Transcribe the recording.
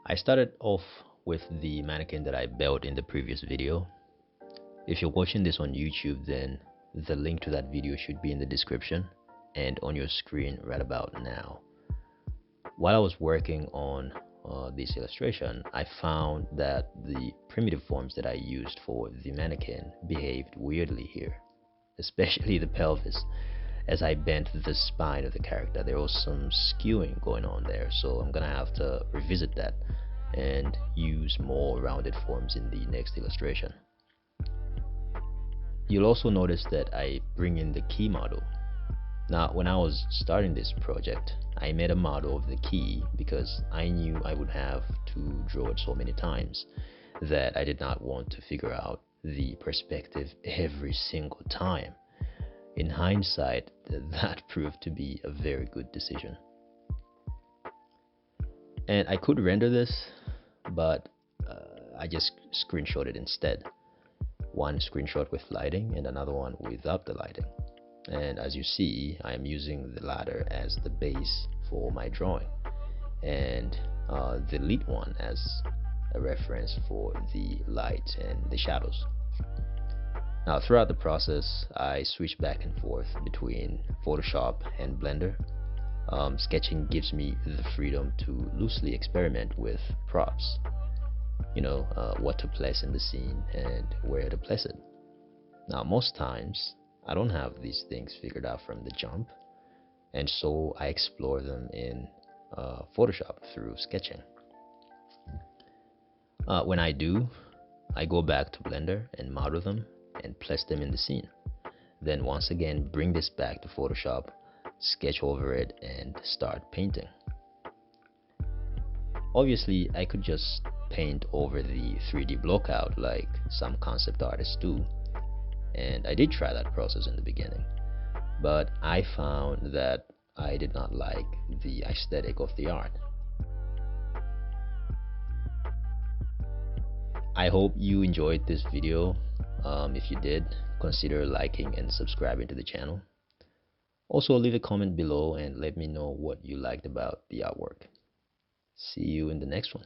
I started off with the mannequin that I built in the previous video. If you're watching this on YouTube, then the link to that video should be in the description and on your screen right about now. While I was working on this illustration, I found that the primitive forms that I used for the mannequin behaved weirdly here, especially the pelvis. As I bent the spine of the character, there was some skewing going on there, so I'm gonna have to revisit that and use more rounded forms in the next illustration. You'll also notice that I bring in the key model. Now, when I was starting this project, I made a model of the key because I knew I would have to draw it so many times that I did not want to figure out the perspective every single time. In hindsight, that proved to be a very good decision. And I could render this, but I just screenshot it instead. One screenshot with lighting and another one without the lighting. And as you see, I am using the latter as the base for my drawing, and the lead one as a reference for the light and the shadows. Now, throughout the process, I switch back and forth between Photoshop and Blender. Sketching gives me the freedom to loosely experiment with props, what to place in the scene and where to place it. Now, most times, I don't have these things figured out from the jump, and so I explore them in Photoshop through sketching. When I do, I go back to Blender and model them and place them in the scene. Then once again bring this back to Photoshop, sketch over it, and start painting. Obviously, I could just paint over the 3D blockout like some concept artists do, and I did try that process in the beginning, but I found that I did not like the aesthetic of the art. I hope you enjoyed this video. If you did, consider liking and subscribing to the channel. Also, leave a comment below and let me know what you liked about the artwork. See you in the next one.